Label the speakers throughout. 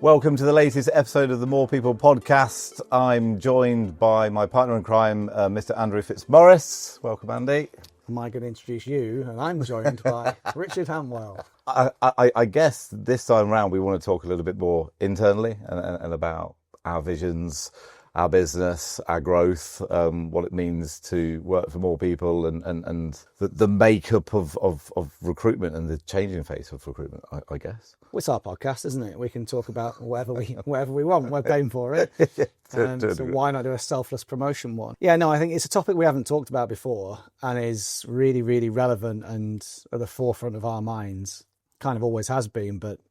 Speaker 1: Welcome to the latest episode of the More People Podcast. I'm joined by my partner in crime, Mr. Andrew Fitzmaurice. Welcome, Andy.
Speaker 2: Am I going to introduce you? And I'm joined by Richard Hanwell.
Speaker 1: I guess this time around we want to talk a little bit more internally and about our visions, our business, our growth, what it means to work for more people and the makeup of recruitment and the changing face of recruitment, I guess.
Speaker 2: Well, it's our podcast, isn't it? We can talk about whatever we want. We're paying for it. So why not do a selfless promotion one? Yeah, no, I think it's a topic we haven't talked about before and is really, really relevant and at the forefront of our minds. Kind of always has been, but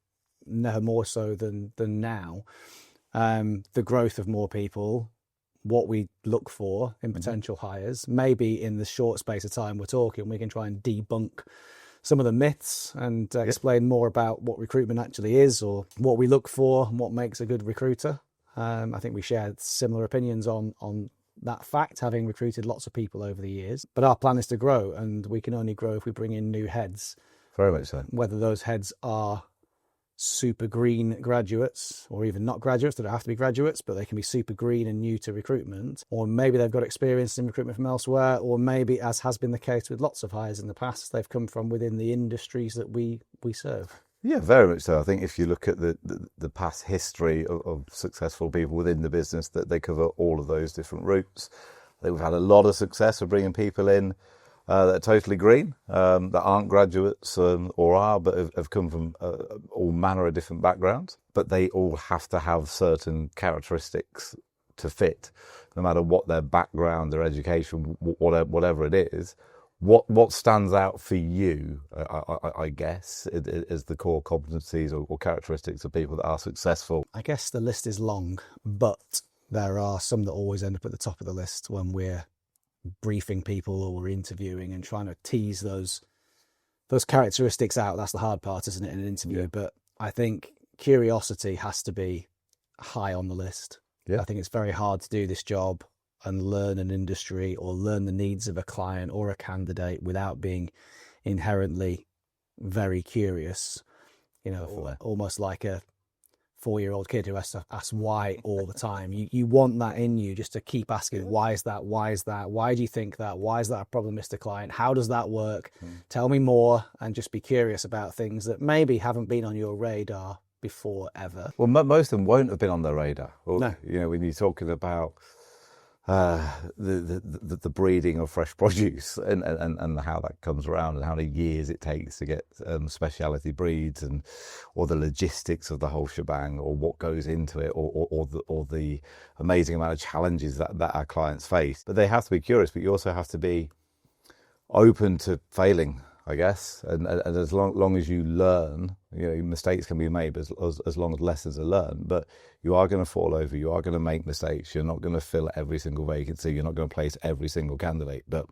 Speaker 2: never more so than now. The growth of more people, what we look for in potential hires. Maybe in the short space of time we're talking, we can try and debunk some of the myths and explain more about what recruitment actually is or what we look for and what makes a good recruiter. I think we shared similar opinions on that fact, having recruited lots of people over the years. But our plan is to grow, and we can only grow if we bring in new heads.
Speaker 1: Very much so.
Speaker 2: Whether those heads are super green graduates or even not graduates, they don't have to be graduates, but they can be super green and new to recruitment, or maybe they've got experience in recruitment from elsewhere, or maybe, as has been the case with lots of hires in the past, they've come from within the industries that we serve. Yeah,
Speaker 1: very much so. I think if you look at the past history of successful people within the business, that they cover all of those different routes. I think we've had a lot of success of bringing people in that are totally green, that aren't graduates or are, but have come from all manner of different backgrounds. But they all have to have certain characteristics to fit, no matter what their background, their education, whatever it is. What stands out for you, I guess, is the core competencies or characteristics of people that are successful?
Speaker 2: I guess the list is long, but there are some that always end up at the top of the list when we're briefing people or we're interviewing and trying to tease those characteristics out. That's the hard part, isn't it, in an interview? Yeah. But I think curiosity has to be high on the list. Yeah. I think it's very hard to do this job and learn an industry or learn the needs of a client or a candidate without being inherently very curious. You know, almost like a 4-year-old kid who has to ask why all the time. You want that in you, just to keep asking, why is that? Why is that? Why do you think that? Why is that a problem, Mr. Client? How does that work? Tell me more, and just be curious about things that maybe haven't been on your radar before ever.
Speaker 1: Well, most of them won't have been on their radar.
Speaker 2: No.
Speaker 1: You know, when you're talking about the breeding of fresh produce and how that comes around and how many years it takes to get speciality breeds or the logistics of the whole shebang or what goes into it or the amazing amount of challenges that our clients face. But they have to be curious, but you also have to be open to failing, I guess, and as long as you learn, you know, mistakes can be made, but as long as lessons are learned. But you are going to fall over, you are going to make mistakes, you're not going to fill every single vacancy, you're not going to place every single candidate, but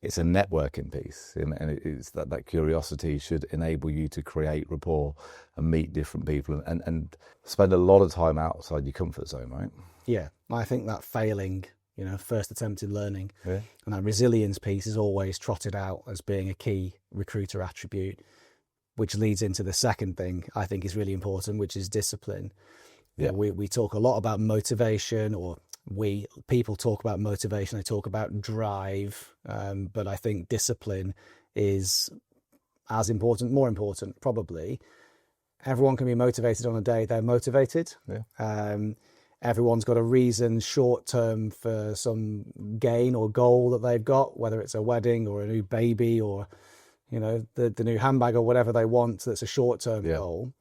Speaker 1: it's a networking piece, and it's that curiosity should enable you to create rapport and meet different people and spend a lot of time outside your comfort zone, right?
Speaker 2: Yeah, I think that failing, you know, first attempt in learning, and that resilience piece is always trotted out as being a key recruiter attribute, which leads into the second thing I think is really important, which is discipline. Yeah, we talk a lot about motivation, or people talk about motivation, they talk about drive, but I think discipline is as important, more important probably. Everyone can be motivated on a day they're motivated. Everyone's got a reason short term for some gain or goal that they've got, whether it's a wedding or a new baby or, you know, the new handbag or whatever they want. That's a short term goal.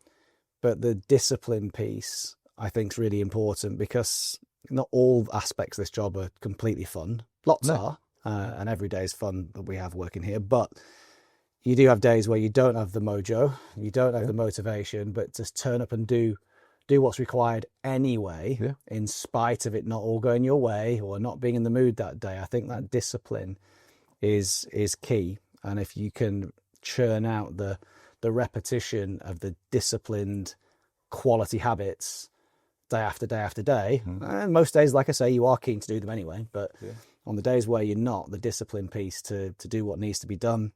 Speaker 2: But the discipline piece, I think, is really important, because not all aspects of this job are completely fun. Lots are, and every day is fun that we have working here. But you do have days where you don't have the mojo, you don't have the motivation, but just turn up and do what's required anyway, in spite of it not all going your way or not being in the mood that day. I think that discipline is key. And if you can churn out the repetition of the disciplined quality habits day after day after day, and most days, like I say, you are keen to do them anyway, but on the days where you're not, the discipline piece to do what needs to be done,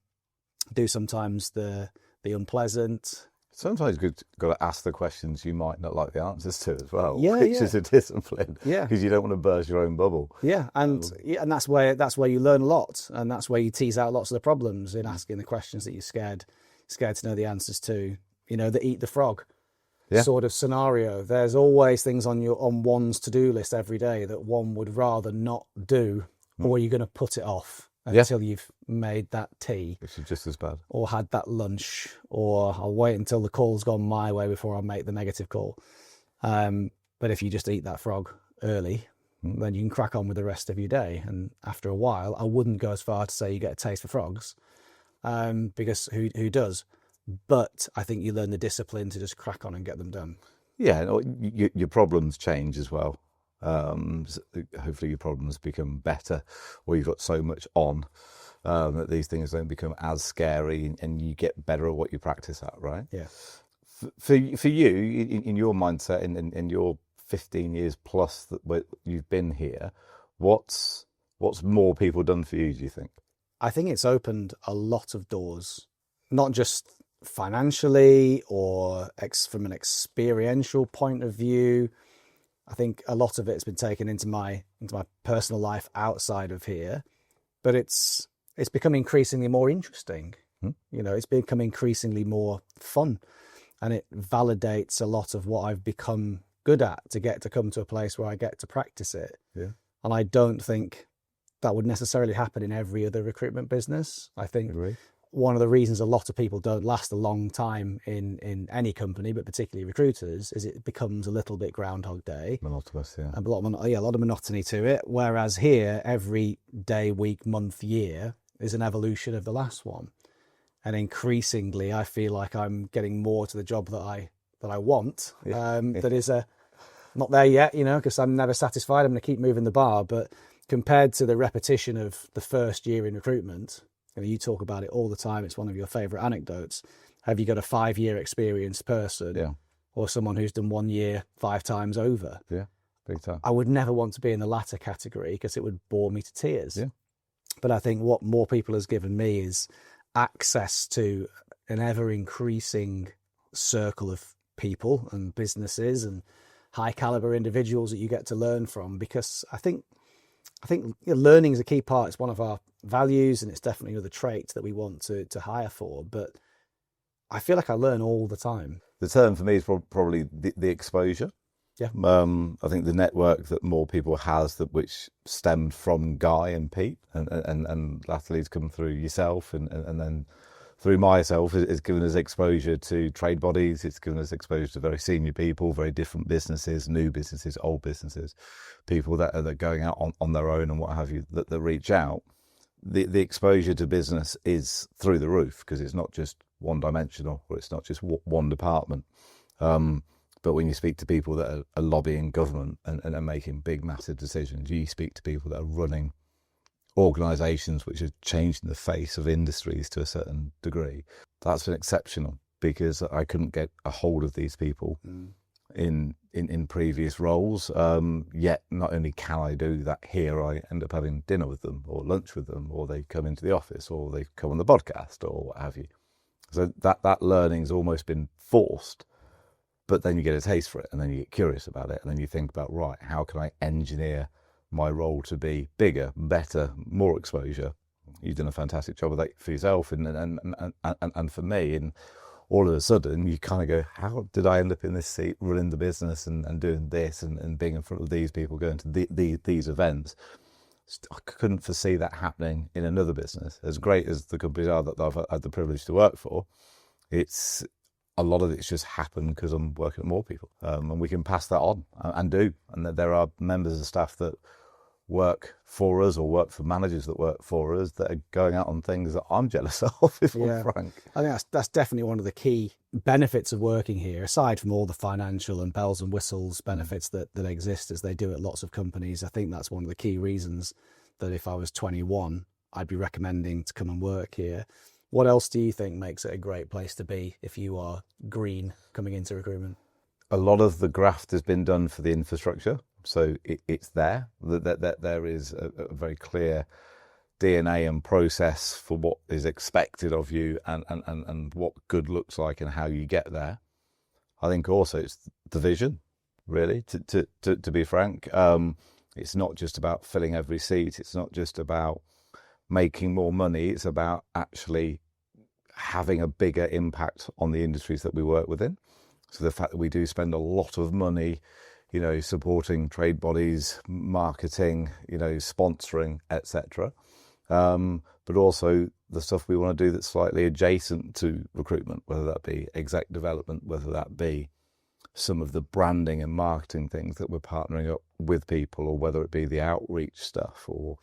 Speaker 2: do sometimes the unpleasant,
Speaker 1: Sometimes you've got to ask the questions you might not like the answers to as well,
Speaker 2: Yeah,
Speaker 1: which
Speaker 2: yeah.
Speaker 1: is a discipline.
Speaker 2: Yeah.
Speaker 1: Because you don't want to burst your own bubble.
Speaker 2: Yeah, and that's where you learn a lot, and that's where you tease out lots of the problems in asking the questions that you're scared to know the answers to. You know, the eat the frog sort of scenario. There's always things on one's to-do list every day that one would rather not do, or you're going to put it off until you've made that tea,
Speaker 1: which is just as bad,
Speaker 2: or had that lunch, or I'll wait until the call's gone my way before I make the negative call. But if you just eat that frog early, then you can crack on with the rest of your day. And after a while, I wouldn't go as far to say you get a taste for frogs, because who does? But I think you learn the discipline to just crack on and get them done.
Speaker 1: Yeah, your problems change as well. Hopefully your problems become better, or you've got so much on that these things don't become as scary, and you get better at what you practice at, right?
Speaker 2: Yeah.
Speaker 1: For you, in your mindset, in your 15 years plus that you've been here, what's MorePeople done for you, do you think?
Speaker 2: I think it's opened a lot of doors, not just financially or from an experiential point of view. I think a lot of it's been taken into my personal life outside of here, but it's become increasingly more interesting. You know, it's become increasingly more fun, and it validates a lot of what I've become good at to get to come to a place where I get to practice it. Yeah. And I don't think that would necessarily happen in every other recruitment business. I think one of the reasons a lot of people don't last a long time in any company, but particularly recruiters, is it becomes a little bit Groundhog Day.
Speaker 1: Monotonous, yeah.
Speaker 2: A lot of monotony to it. Whereas here, every day, week, month, year is an evolution of the last one. And increasingly, I feel like I'm getting more to the job that I want. That is not there yet, you know, because I'm never satisfied. I'm going to keep moving the bar. But compared to the repetition of the first year in recruitment, you talk about it all the time. It's one of your favourite anecdotes. Have you got a 5-year experienced person or someone who's done 1 year 5 times over?
Speaker 1: Yeah, big time.
Speaker 2: I would never want to be in the latter category because it would bore me to tears. Yeah. But I think what MorePeople has given me is access to an ever-increasing circle of people and businesses and high-caliber individuals that you get to learn from, because I think learning is a key part. It's one of our values, and it's definitely another trait that we want to hire for. But I feel like I learn all the time.
Speaker 1: The term for me is probably the exposure. Yeah. I think the network that MorePeople has, which stemmed from Guy and Pete, and latterly has come through yourself, and then through myself, has given us exposure to trade bodies. It's given us exposure to very senior people, very different businesses, new businesses, old businesses, people that are going out on their own and what have you, that reach out. The exposure to business is through the roof, because it's not just one dimensional, or it's not just one department. But when you speak to people that are lobbying government and are making big, massive decisions, you speak to people that are running organisations which are changing the face of industries to a certain degree. That's been exceptional, because I couldn't get a hold of these people in previous roles. Yet not only can I do that here, I end up having dinner with them or lunch with them, or they come into the office, or they come on the podcast, or what have you. So that learning's almost been forced. But then you get a taste for it, and then you get curious about it, and then you think about, right, how can I engineer my role to be bigger, better, more exposure? You've done a fantastic job of that for yourself and for me. And all of a sudden, you kind of go, how did I end up in this seat, running the business and doing this and being in front of these people, going to these events? I couldn't foresee that happening in another business. As great as the companies are that I've had the privilege to work for, a lot of it's just happened because I'm working at MorePeople, and we can pass that on and do. And that there are members of staff that work for us, or work for managers that work for us, that are going out on things that I'm jealous of, if I'm frank.
Speaker 2: I think that's definitely one of the key benefits of working here, aside from all the financial and bells and whistles benefits that exist as they do at lots of companies. I think that's one of the key reasons that if I was 21, I'd be recommending to come and work here. What else do you think makes it a great place to be if you are green coming into recruitment?
Speaker 1: A lot of the graft has been done for the infrastructure, so it's there. That there is a very clear DNA and process for what is expected of you and what good looks like and how you get there. I think also it's the vision, really, to be frank. It's not just about filling every seat. It's not just about making more money. It's about actually having a bigger impact on the industries that we work within. So the fact that we do spend a lot of money, supporting trade bodies, marketing, sponsoring, etc. But also the stuff we want to do that's slightly adjacent to recruitment, whether that be exec development, whether that be some of the branding and marketing things that we're partnering up with people, or whether it be the outreach stuff, or,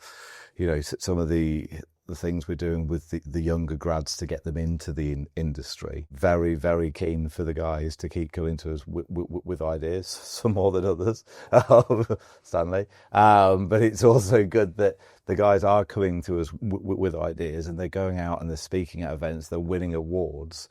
Speaker 1: some of the things we're doing with the younger grads to get them into the industry. Very, very keen for the guys to keep coming to us with ideas, some more than others, Stanley. But it's also good that the guys are coming to us with ideas, and they're going out and they're speaking at events, they're winning awards.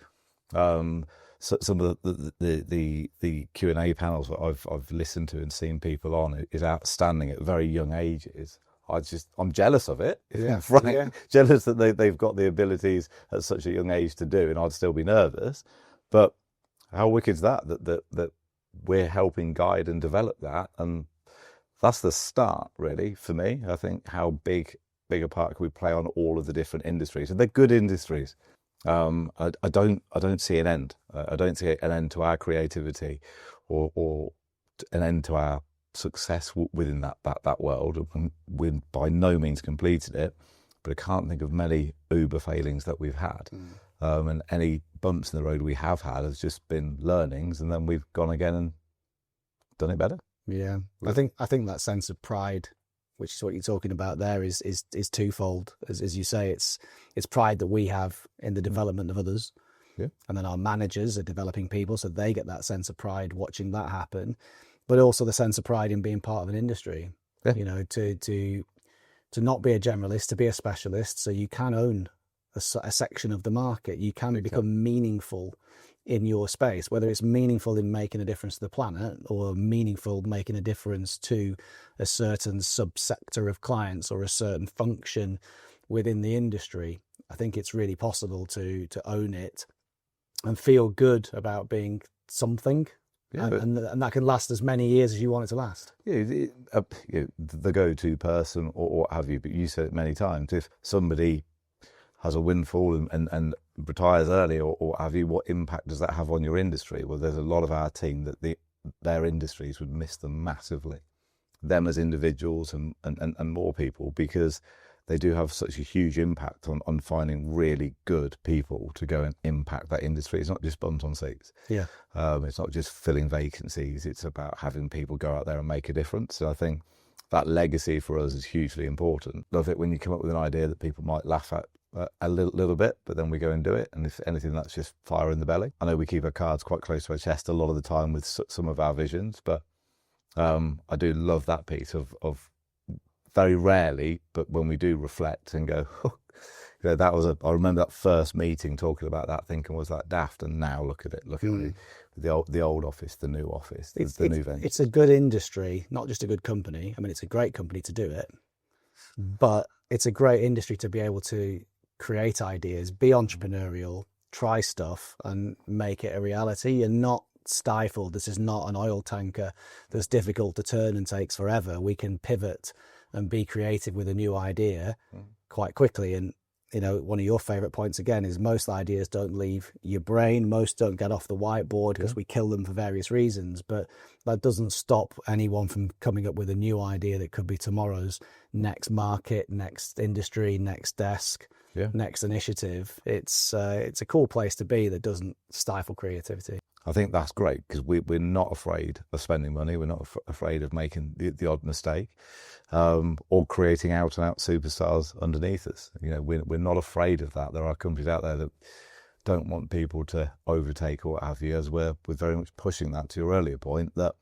Speaker 1: So some of the Q&A panels that I've listened to and seen people on is outstanding at very young ages. I'm jealous of it.
Speaker 2: Yeah,
Speaker 1: Frank,
Speaker 2: yeah.
Speaker 1: Jealous that they've got the abilities at such a young age to do, and I'd still be nervous. But how wicked is that we're helping guide and develop that, and that's the start, really, for me. I think how big a part can we play on all of the different industries, and they're good industries. I don't see an end. I don't see an end to our creativity, or an end to our success within that world. We've by no means completed it, but I can't think of many uber failings that we've had. And any bumps in the road we have had has just been learnings, and then we've gone again and done it better.
Speaker 2: Yeah, I think that sense of pride, which is what you're talking about there, is twofold. As you say, it's pride that we have in the development of others,
Speaker 1: yeah.
Speaker 2: And then our managers are developing people, so they get that sense of pride watching that happen, but also the sense of pride in being part of an industry.
Speaker 1: Yeah.
Speaker 2: To not be a generalist, to be a specialist, so you can own a section of the market. You can become meaningful in your space, whether it's meaningful in making a difference to the planet, or meaningful making a difference to a certain subsector of clients or a certain function within the industry. I think it's really possible to own it and feel good about being something. Yeah, and that can last as many years as you want it to last.
Speaker 1: Yeah, the go-to person or what have you, but you said it many times, if somebody has a windfall and retires early or what have you, what impact does that have on your industry? Well, there's a lot of our team that their industries would miss them massively, them as individuals and more people, because they do have such a huge impact on finding really good people to go and impact that industry. It's not just bums on seats.
Speaker 2: Yeah.
Speaker 1: It's not just filling vacancies. It's about having people go out there and make a difference. And I think that legacy for us is hugely important. Love it when you come up with an idea that people might laugh at a little bit, but then we go and do it. And if anything, that's just fire in the belly. I know we keep our cards quite close to our chest a lot of the time with some of our visions, but I do love that piece of very rarely, but when we do reflect and go, that was I remember that first meeting talking about that, thinking, was that daft? And now look at it, at the old office, the new office, the new venture.
Speaker 2: It's a good industry, not just a good company. I mean, it's a great company to do it, but it's a great industry to be able to create ideas, be entrepreneurial, try stuff and make it a reality. You're not stifled. This is not an oil tanker that's difficult to turn and takes forever. We can pivot and be creative with a new idea quite quickly. And one of your favorite points again is most ideas don't leave your brain. Most don't get off the whiteboard because we kill them for various reasons, but that doesn't stop anyone from coming up with a new idea that could be tomorrow's next market, next industry, next desk, next initiative. It's a cool place to be that doesn't stifle creativity.
Speaker 1: I think that's great because we're not afraid of spending money. We're not afraid of making the odd mistake, or creating out and out superstars underneath us. We're not afraid of that. There are companies out there that don't want people to overtake or what have you, as we're very much pushing that, to your earlier point, that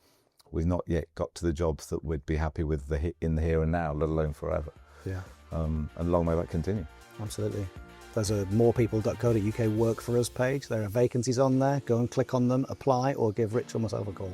Speaker 1: we've not yet got to the jobs that we'd be happy with in the here and now, let alone forever.
Speaker 2: Yeah.
Speaker 1: And long may that continue.
Speaker 2: Absolutely. There's a morepeople.co.uk work for us page. There are vacancies on there. Go and click on them, apply, or give Rich or myself a call.